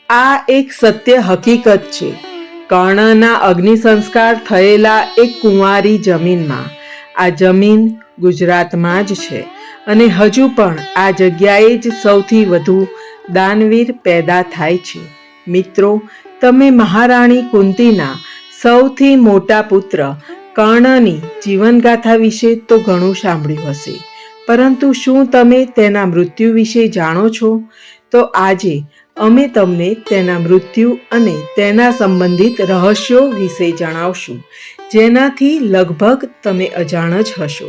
આ એક સત્ય હકીકત છે. કર્ણના અગ્નિ સંસ્કાર થયેલા એક કુંવારી જમીનમાં. આ જમીન ગુજરાતમાં જ છે અને હજુ પણ આ જગ્યાએ જ સૌથી વધુ દાનવીર પેદા થાય છે. મિત્રો, તમે મહારાણી કુંતીના સૌથી મોટા પુત્ર કર્ણની જીવનગાથા વિશે તો ઘણું સાંભળ્યું હશે, પરંતુ શું તમે તેના મૃત્યુ વિશે જાણો છો? તો આજે અમે તમને તેના મૃત્યુ અને તેના સંબંધિત રહસ્યો વિશે જણાવશું, જેનાથી લગભગ તમે અજાણ જ હશો.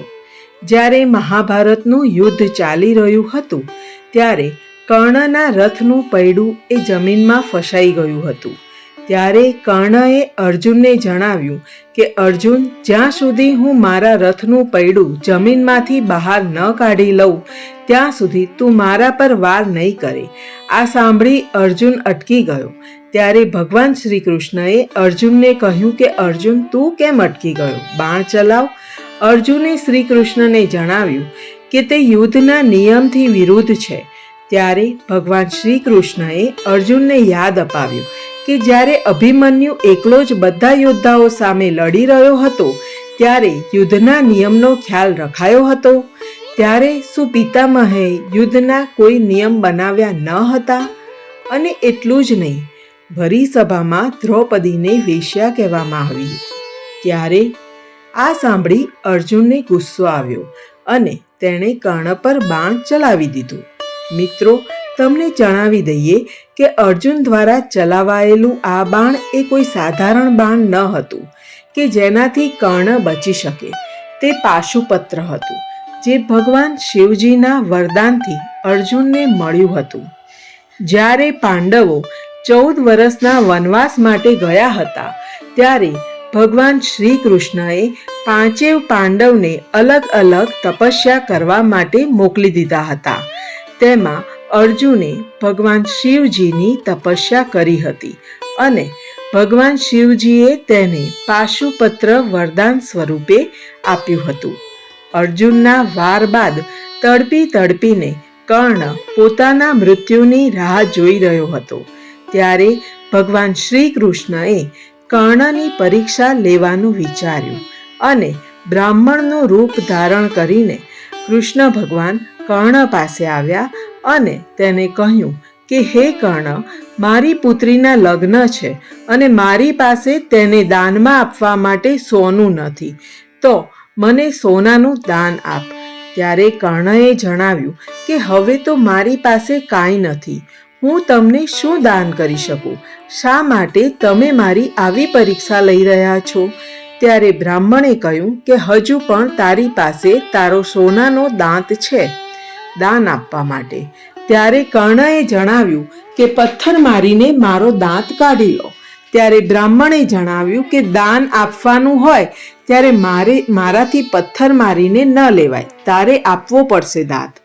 જ્યારે મહાભારતનું યુદ્ધ ચાલી રહ્યું હતું ત્યારે કર્ણના રથનું પૈડું એ જમીનમાં ફસાઈ ગયું હતું. ત્યારે કર્ણએ અર્જુનને જણાવ્યું કે અર્જુન, જ્યાં સુધી હું મારા રથનું પૈડું જમીનમાંથી બહાર ન કાઢી લઉં ત્યાં સુધી તું મારા પર વાર નહીં કરે. આ સાંભળી અર્જુન અટકી ગયો. ત્યારે ભગવાન શ્રી કૃષ્ણએ અર્જુનને કહ્યું કે અર્જુન, તું કેમ અટકી ગયો? બાણ ચલાવ. અર્જુને શ્રી કૃષ્ણને જણાવ્યું કે તે યુદ્ધના નિયમથી વિરુદ્ધ છે. ત્યારે ભગવાન શ્રી કૃષ્ણએ અર્જુનને યાદ અપાવ્યું કે જ્યારે અભિમન્યુ એકલો જ બધા યોદ્ધાઓ સામે લડી રહ્યો હતો ત્યારે યુદ્ધના નિયમનો ખ્યાલ રખાયો હતો. ત્યારે શું પિતામહે યુદ્ધના કોઈ નિયમ બનાવ્યા ન હતા? અને એટલું જ નહીં, ભરી સભામાં દ્રૌપદીને વેશ્યા કહેવામાં આવી. ત્યારે આ સાંભળી અર્જુનને ગુસ્સો આવ્યો અને તેણે કર્ણ પર બાણ ચલાવી દીધું. મિત્રો, તમને જણાવી દઈએ કે અર્જુન દ્વારા ચલાવાયેલું આ બાણ એ કોઈ સાધારણ બાણ ન હતું કે જેનાથી કર્ણ બચી શકે. તે પાશુપત્ર હતું, જે ભગવાન શિવજીના વરદાનથી અર્જુનને મળ્યું હતું. જ્યારે પાંડવો 14 વર્ષના વનવાસ માટે ગયા હતા ત્યારે ભગવાન શ્રી કૃષ્ણએ પાંચેય પાંડવને અલગ અલગ તપસ્યા કરવા માટે મોકલી દીધા હતા. તેમાં અર્જુને ભગવાન શિવજીની તપસ્યા કરી હતી અને ભગવાન શિવજીએ તેને પાશુપત્ર વરદાન સ્વરૂપે આપ્યું હતું. અર્જુનના વાર બાદ તડપી તડપીને કર્ણ પોતાના મૃત્યુની રાહ જોઈ રહ્યો હતો. ત્યારે ભગવાન શ્રી કૃષ્ણએ કર્ણની પરીક્ષા લેવાનું વિચાર્યું અને બ્રાહ્મણનું રૂપ ધારણ કરીને કૃષ્ણ ભગવાન કર્ણ પાસે આવ્યા અને તેને કહ્યું કે હે કર્ણ, મારી પુત્રીના લગ્ન છે અને મારી પાસે તેને દાનમાં આપવા માટે સોનું નથી, તો મને સોનાનું દાન આપ. ત્યારે કર્ણએ જણાવ્યું કે હવે તો મારી પાસે કાંઈ નથી, હું તમને શું દાન કરી શકું? શા માટે તમે મારી આવી પરીક્ષા લઈ રહ્યા છો? ત્યારે બ્રાહ્મણે કહ્યું કે હજુ પણ તારી પાસે તારો સોનાનો દાંત છે દાન આપવા માટે. ત્યારે કર્ણએ જણાવ્યું કે પથ્થર મારીને મારો દાંત કાઢી લો. ત્યારે બ્રાહ્મણે જણાવ્યું કે દાન આપવાનું હોય ત્યારે મારાથી પથ્થર મારીને ન લેવાય, તારે આપવો પડશે દાંત.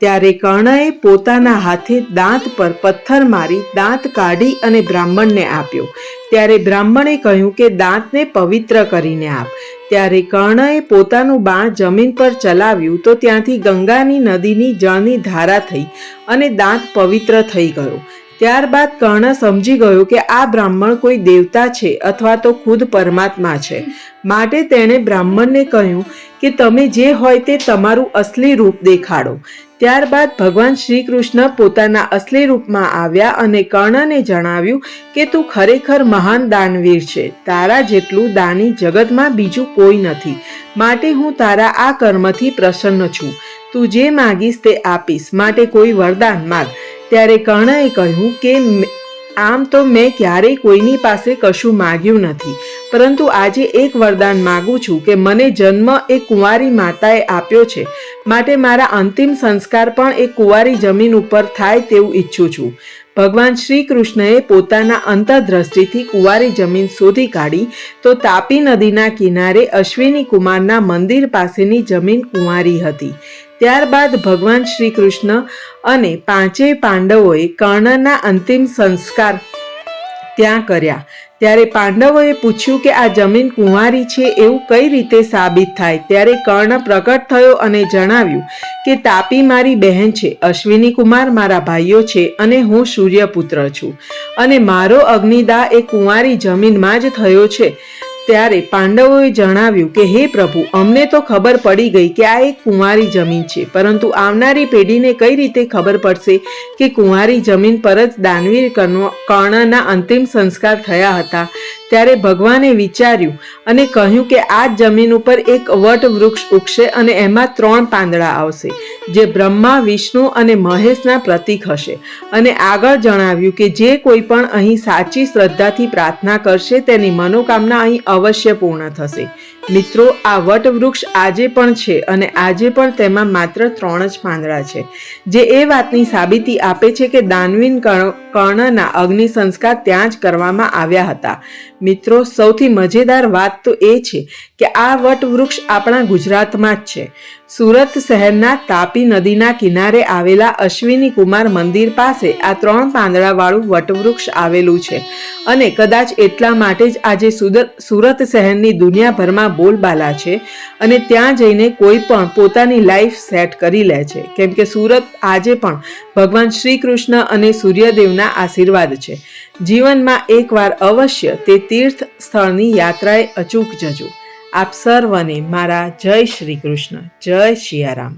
ત્યારે કર્ણએ પોતાના હાથે દાંત પર પથ્થર મારી દાંત કાઢી અને બ્રાહ્મણને આપ્યો. ત્યારે બ્રાહ્મણે કહ્યું કે દાંતને પવિત્ર કરીને આપ. ત્યારે કર્ણએ પોતાનું બાણ જમીન પર ચલાવ્યું તો ત્યાંથી ગંગાની નદીની જળની ધારા થઈ અને દાંત પવિત્ર થઈ ગયો. ત્યારબાદ કર્ણ સમજી ગયો કે આ બ્રાહ્મણ કોઈ દેવતા છે અથવા તો ખુદ પરમાત્મા છે. માટે તેણે બ્રાહ્મણને કહ્યું કે તમે જે હોય તે તમારું અસલી રૂપ દેખાડો. ત્યારબાદ ભગવાન શ્રી કૃષ્ણ પોતાના અસલી રૂપમાં આવ્યા અને કર્ણને જણાવ્યું કે તું ખરેખર મહાન દાનવીર છે. તારા જેટલું દાની જગતમાં બીજું કોઈ નથી, માટે હું તારા આ કર્મથી પ્રસન્ન છું. તું જે માગીશ તે આપીશ, માટે કોઈ વરદાન માગ. ત્યારે કર્ણએ કહ્યું કે આમ તો મેં ક્યારેય કોઈની પાસે કશું માગ્યું નથી, પરંતુ આજે એક વરદાન માગું છું કે મને જન્મ એ કુંવારી માતાએ આપ્યો છે, માટે મારા અંતિમ સંસ્કાર પણ એ કુંવારી જમીન ઉપર થાય તેવું ઈચ્છું છું. ભગવાન શ્રી કૃષ્ણએ પોતાના અંતરદ્રષ્ટિથી કુંવારી જમીન શોધી કાઢી તો તાપી નદીના કિનારે અશ્વિની કુમારના મંદિર પાસેની જમીન કુંવારી હતી. ત્યારબાદ ભગવાન શ્રી કૃષ્ણ અને પાંચેય પાંડવોએ કર્ણના અંતિમ સંસ્કાર ત્યાં કર્યા. ત્યારે પાંડવોએ પૂછ્યું કે આ જમીન કુંવારી છે એવું કઈ રીતે સાબિત થાય? ત્યારે કર્ણ પ્રકટ થયો અને જણાવ્યું કે તાપી મારી બહેન છે, અશ્વિની કુમાર મારા ભાઈઓ છે અને હું સૂર્યપુત્ર છું અને મારો અગ્નિદાહ એ કુંવારી જમીનમાં જ થયો છે. ત્યારે પાંડવોએ જણાવ્યું કે હે પ્રભુ, અમને તો ખબર પડી ગઈ કે આ એક કુંવારી જમીન છે, પરંતુ આવનારી પેઢીને કઈ રીતે ખબર પડશે કે કુંવારી જમીન પર જ દાનવીર કર્ણના અંતિમ સંસ્કાર થયા હતા? ત્યારે ભગવાને વિચાર્યું અને કહ્યું કે આ જમીન ઉપર એક વટ વૃક્ષ ઉગશે અને એમાં 3 પાંદડા આવશે, જે બ્રહ્મા, વિષ્ણુ અને મહેશના પ્રતીક હશે. અને આગળ જણાવ્યું કે જે કોઈ પણ અહીં સાચી શ્રદ્ધાથી પ્રાર્થના કરશે તેની મનોકામના અહીં અવશ્ય પૂર્ણ થશે. મિત્રો, આ વટવૃક્ષ આજે પણ છે અને આજે પણ તેમાં માત્ર 3 જ પાંદડા છે, જે એ વાતની સાબિતી આપે છે કે દાનવીર કર્ણના અગ્નિ સંસ્કાર ત્યાં જ કરવામાં આવ્યા હતા. મિત્રો, સૌથી મજેદાર વાત તો એ છે કે આ વટવૃક્ષ આપણા ગુજરાતમાં જ છે. સુરત શહેરના તાપી નદીના કિનારે આવેલા અશ્વિની કુમાર મંદિર પાસે આ 3 પાંદડાવાળું વટવૃક્ષ આવેલું છે અને કદાચ એટલા માટે જ આજે સુરત શહેરની દુનિયાભરમાં બોલબાલા છે અને ત્યાં જઈને કોઈ પણ પોતાની લાઈફ સેટ કરી લે છે, કેમ કે સુરત આજે પણ ભગવાન શ્રી કૃષ્ણ અને સૂર્યદેવના આશીર્વાદ છે. જીવનમાં એકવાર અવશ્ય તે તીર્થ સ્થળની યાત્રાએ અચૂક જજો. આપ સર્વને મારા જય શ્રી કૃષ્ણ, જય સિયારામ.